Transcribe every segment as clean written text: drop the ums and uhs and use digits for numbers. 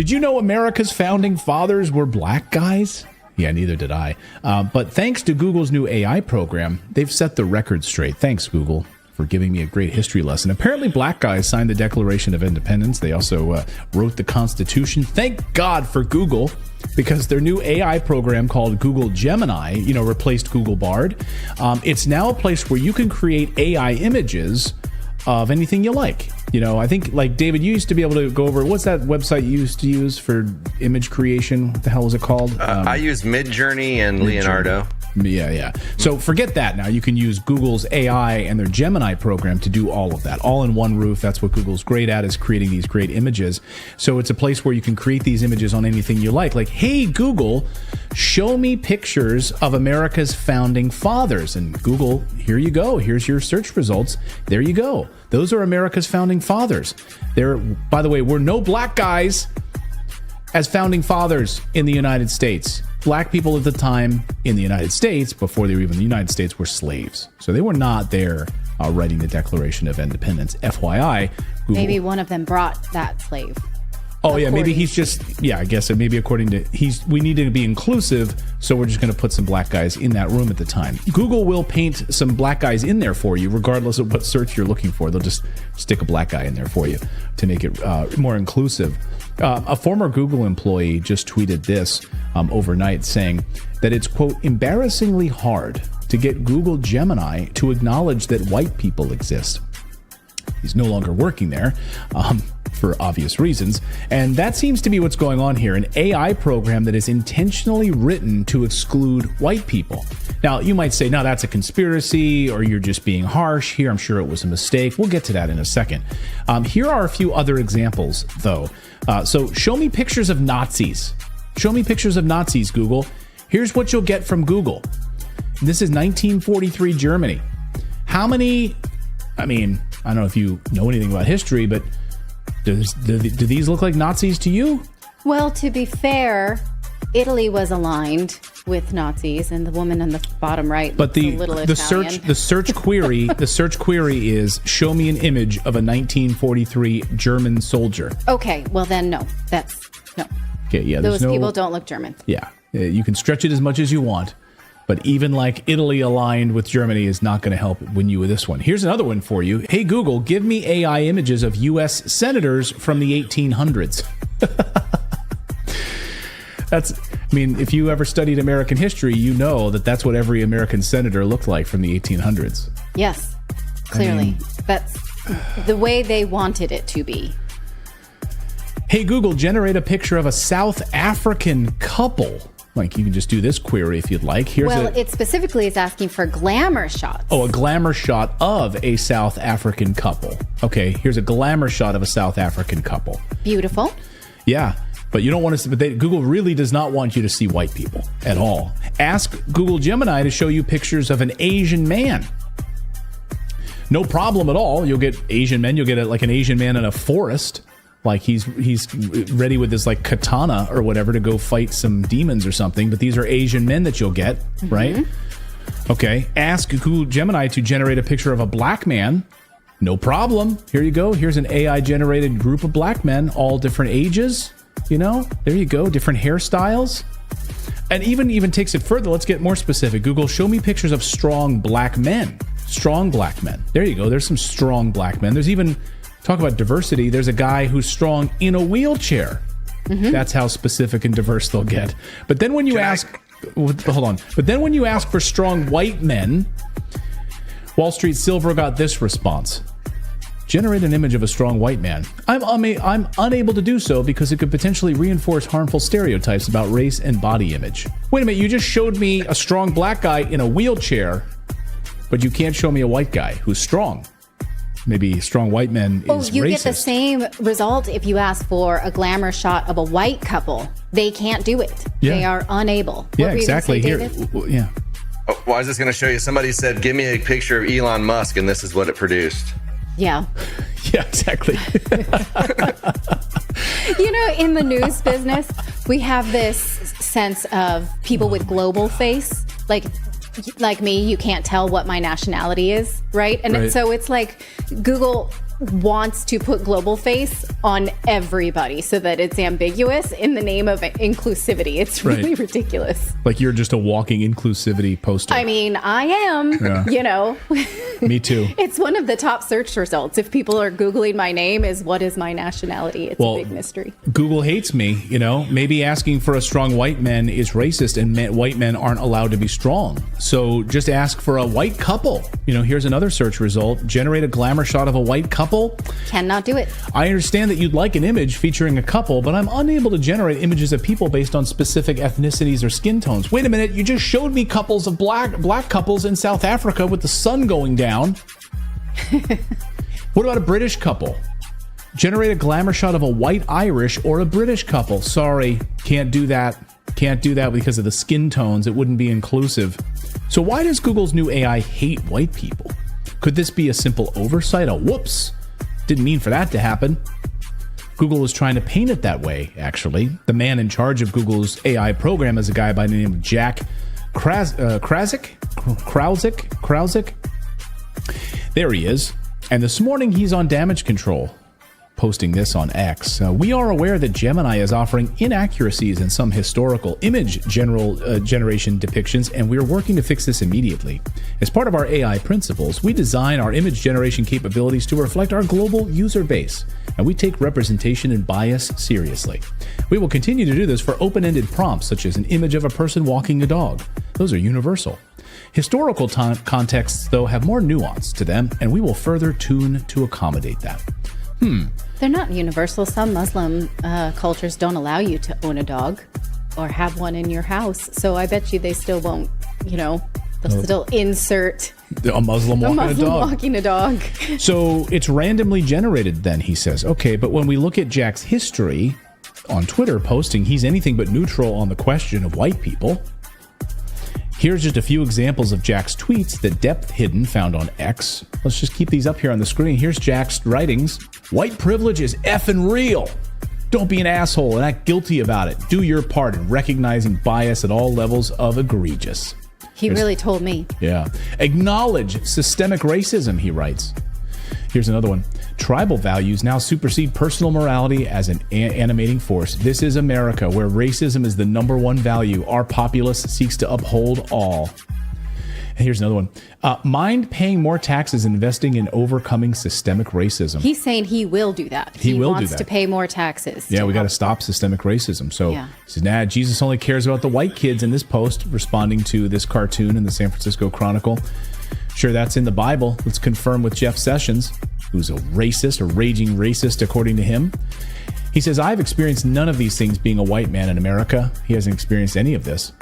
Did you know America's founding fathers were black guys? Yeah, neither did I. But thanks to Google's new AI program, they've set the record straight. Thanks, Google, for giving me a great history lesson. Apparently, black guys signed the Declaration of Independence. They also wrote the Constitution. Thank God for Google, because their new AI program called Google Gemini, replaced Google Bard. It's now a place where you can create AI images of anything you like. I think, like, David, you used to be able to go over, what's that website you used to use for image creation? What the hell was it called? I use Midjourney and Leonardo. Yeah. So forget that now. You can use Google's AI and their Gemini program to do all of that, all in one roof. That's what Google's great at, is creating these great images. So it's a place where you can create these images on anything you like. Like, hey, Google, show me pictures of America's founding fathers. And Google, here you go. Here's your search results. There you go. Those are America's founding fathers. By the way, we're no black guys as founding fathers in the United States. Black people at the time in the United States, before they were even in the United States, were slaves. So they were not there writing the Declaration of Independence. FYI. Google, maybe one of them brought that slave. Oh, yeah, maybe he's just, I guess maybe according to, we need to be inclusive, so we're just going to put some black guys in that room at the time. Google will paint some black guys in there for you, regardless of what search you're looking for. They'll just stick a black guy in there for you to make it more inclusive. A former Google employee just tweeted this overnight, saying that it's, quote, embarrassingly hard to get Google Gemini to acknowledge that white people exist. He's no longer working there. For obvious reasons. And that seems to be what's going on here. An AI program that is intentionally written to exclude white people. Now, you might say, no, that's a conspiracy, or you're just being harsh here. I'm sure it was a mistake. We'll get to that in a second. Here are a few other examples, though. So show me pictures of Nazis. Show me pictures of Nazis, Google. Here's what you'll get from Google. This is 1943 Germany. How many, I don't know if you know anything about history, but do these look like Nazis to you? Well, to be fair, Italy was aligned with Nazis, and the woman on the bottom right. But the search query is, show me an image of a 1943 German soldier. Okay, well then no, no. Okay, yeah, those people don't look German. Yeah, you can stretch it as much as you want. But even like Italy aligned with Germany is not going to help win you with this one. Here's another one for you. Hey, Google, give me AI images of U.S. senators from the 1800s. If you ever studied American history, you know that that's what every American senator looked like from the 1800s. Yes, clearly. That's the way they wanted it to be. Hey, Google, generate a picture of a South African couple. Like, you can just do this query if you'd like. It specifically is asking for glamour shots. Oh, a glamour shot of a South African couple. Okay, here's a glamour shot of a South African couple. Beautiful. Yeah, but you don't want to see, Google really does not want you to see white people at all. Ask Google Gemini to show you pictures of an Asian man. No problem at all. You'll get Asian men. You'll get an Asian man in a forest. Like he's ready with his like katana or whatever to go fight some demons or something. But these are Asian men that you'll get, right? Okay. Ask Google Gemini to generate a picture of a black man. No problem. Here you go. Here's an AI generated group of black men, all different ages. There you go. Different hairstyles. And even takes it further. Let's get more specific. Google, show me pictures of strong black men. Strong black men. There you go. There's some strong black men. There's even... Talk about diversity. There's a guy who's strong in a wheelchair. That's how specific and diverse they'll get. But then when you But then when you ask for strong white men, Wall Street Silver got this response. Generate an image of a strong white man. I'm unable to do so because it could potentially reinforce harmful stereotypes about race and body image. Wait a minute, you just showed me a strong black guy in a wheelchair, but you can't show me a white guy who's strong. Maybe strong white men is you racist. Get the same result if you ask for a glamour shot of a white couple. They can't do it. Yeah. They are unable. Yeah, exactly. Here, yeah. Oh, well, I was just going to show you. Somebody said, give me a picture of Elon Musk, and this is what it produced. Yeah. Yeah, exactly. In the news business, we have this sense of people with global face. Like me, you can't tell what my nationality is, right? And so it's like Google wants to put global face on everybody so that it's ambiguous in the name of inclusivity. It's really ridiculous. Like you're just a walking inclusivity poster. I mean, I am, you know. Me too. It's one of the top search results. If people are Googling my name, is what is my nationality? It's a big mystery. Google hates me, you know. Maybe asking for a strong white man is racist, and white men aren't allowed to be strong. So just ask for a white couple. You know, here's another search result. Generate a glamour shot of a white couple. Cannot do it. I understand that you'd like an image featuring a couple, but I'm unable to generate images of people based on specific ethnicities or skin tones. Wait a minute, you just showed me couples of black couples in South Africa with the sun going down. What about a British couple? Generate a glamour shot of a white Irish or a British couple. Sorry, can't do that. Can't do that because of the skin tones. It wouldn't be inclusive. So why does Google's new AI hate white people? Could this be a simple oversight? A whoops. Didn't mean for that to happen. Google is trying to paint it that way, actually. The man in charge of Google's AI program is a guy by the name of Jack Krausick. There he is. And this morning he's on damage control, posting this on X. We are aware that Gemini is offering inaccuracies in some historical image generation depictions, and we're working to fix this immediately. As part of our AI principles, we design our image generation capabilities to reflect our global user base, and we take representation and bias seriously. We will continue to do this for open-ended prompts, such as an image of a person walking a dog. Those are universal. Historical contexts, though, have more nuance to them, and we will further tune to accommodate that. They're not universal. Some Muslim cultures don't allow you to own a dog or have one in your house. So I bet you they still won't, you know, they'll still insert a Muslim walking a dog. So it's randomly generated then, he says. Okay, but when we look at Jack's history on Twitter posting, he's anything but neutral on the question of white people. Here's just a few examples of Jack's tweets, the depth hidden found on X. Let's just keep these up here on the screen. Here's Jack's writings. White privilege is effing real. Don't be an asshole and act guilty about it. Do your part in recognizing bias at all levels of egregious. He really told me. Yeah. Acknowledge systemic racism, he writes. Here's another one. Tribal values now supersede personal morality as an animating force. This is America, where racism is the number one value. Our populace seeks to uphold all. And here's another one. Mind paying more taxes and investing in overcoming systemic racism. He's saying he will do that. He wants to pay more taxes. Yeah, we got to stop systemic racism. So he says, nah, Jesus only cares about the white kids in this post, responding to this cartoon in the San Francisco Chronicle. Sure, that's in the Bible. Let's confirm with Jeff Sessions, who's a racist, a raging racist, according to him. He says, I've experienced none of these things being a white man in America. He hasn't experienced any of this.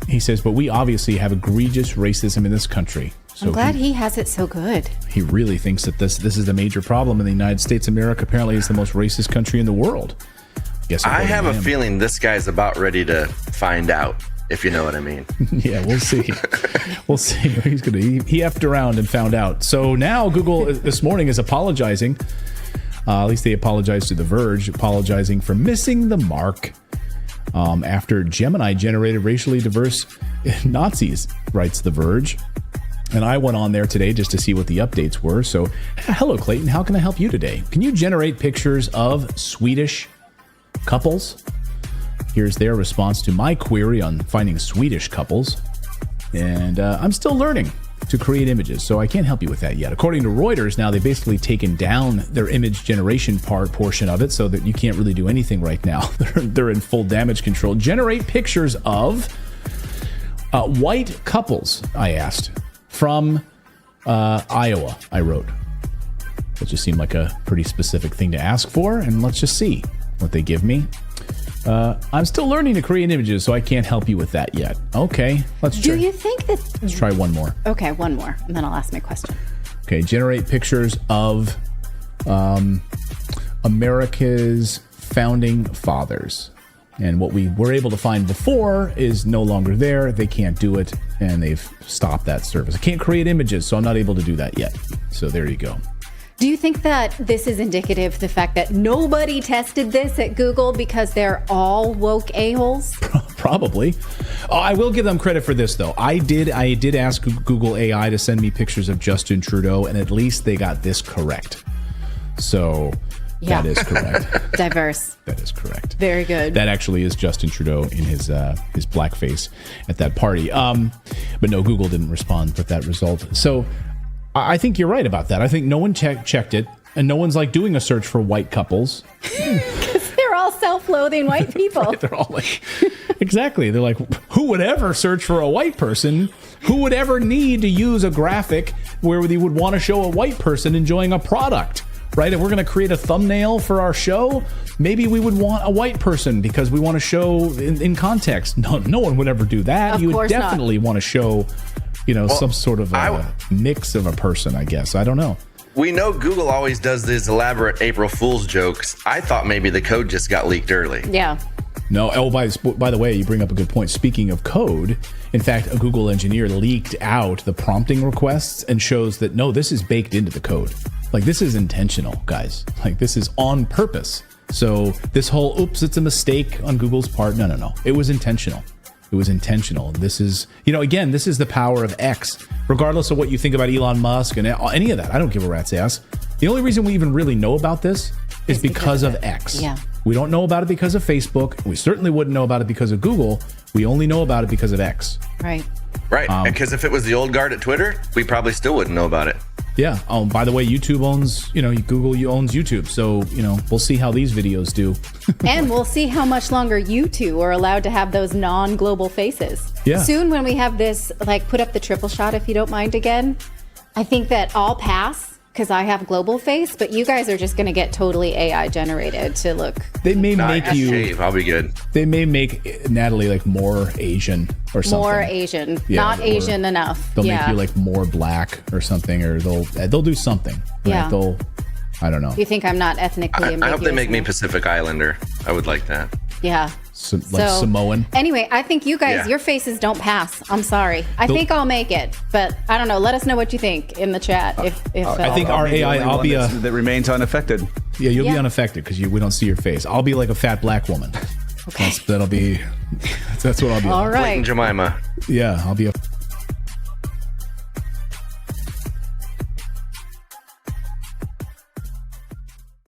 He says, but we obviously have egregious racism in this country. So I'm glad he has it so good. He really thinks that this is a major problem in the United States. America apparently is the most racist country in the world. I have a feeling this guy's about ready to find out, if you know what I mean. Yeah, we'll see. We'll see. He effed around and found out. So now Google this morning is apologizing. At least they apologized to The Verge, apologizing for missing the mark after Gemini generated racially diverse Nazis, writes The Verge. And I went on there today just to see what the updates were. So, hello, Clayton. How can I help you today? Can you generate pictures of Swedish couples? Here's their response to my query on finding Swedish couples. And I'm still learning to create images, so I can't help you with that yet. According to Reuters, now they've basically taken down their image generation portion of it so that you can't really do anything right now. They're in full damage control. Generate pictures of white couples, I asked, from Iowa, I wrote. That just seemed like a pretty specific thing to ask for, and let's just see what they give me. I'm still learning to create images, so I can't help you with that yet. Okay, let's try. Do you think that... Let's try one more. Okay, one more, and then I'll ask my question. Okay, generate pictures of America's founding fathers. And what we were able to find before is no longer there. They can't do it, and they've stopped that service. I can't create images, so I'm not able to do that yet. So there you go. Do you think that this is indicative of the fact that nobody tested this at Google because they're all woke a-holes? Probably. Oh, I will give them credit for this, though. I did ask Google AI to send me pictures of Justin Trudeau, and at least they got this correct. So that is correct. Diverse. That is correct. Very good. That actually is Justin Trudeau in his blackface at that party. But no, Google didn't respond with that result. So I think you're right about that. I think no one checked it, and no one's like doing a search for white couples. They're all self-loathing white people. Right? They're all like, exactly. They're like, who would ever search for a white person? Who would ever need to use a graphic where they would want to show a white person enjoying a product? Right? If we're going to create a thumbnail for our show, maybe we would want a white person because we want to show in context. No one would ever do that. You would definitely want to show, some sort of a mix of a person, I guess. I don't know. We know Google always does these elaborate April Fool's jokes. I thought maybe the code just got leaked early. Yeah. No. Oh, by the way, you bring up a good point. Speaking of code, in fact, a Google engineer leaked out the prompting requests and shows that, no, this is baked into the code. Like, this is intentional, guys. Like, this is on purpose. So this whole, oops, it's a mistake on Google's part. No. It was intentional. It was intentional. This is, again, this is the power of X. Regardless of what you think about Elon Musk and any of that, I don't give a rat's ass. The only reason we even really know about this is because of X. Yeah. We don't know about it because of Facebook. We certainly wouldn't know about it because of Google. We only know about it because of X. Right. Right. Because if it was the old guard at Twitter, we probably still wouldn't know about it. Yeah. By the way, YouTube owns, Google owns YouTube. So, we'll see how these videos do. And we'll see how much longer you two are allowed to have those non-global faces. Yeah. Soon when we have this, put up the triple shot, if you don't mind again, I think that I'll pass because I have global face, but you guys are just going to get totally AI generated to look. They may make you shave. I'll be good. They may make Natalie more Asian or something. More Asian, not Asian enough. They'll make you more black or something, or they'll do something. Right? Yeah. I don't know. You think I'm not ethnically ambiguous? I hope they make me Pacific Islander. I would like that. Yeah. Samoan. Anyway, I think you guys, your faces don't pass. I'm sorry. I think I'll make it, but I don't know. Let us know what you think in the chat. I think our AI, I'll be that remains unaffected. Yeah, you'll be unaffected because we don't see your face. I'll be like a fat black woman. Okay. That's what I'll be. All right. Clayton Jemima. Yeah, I'll be a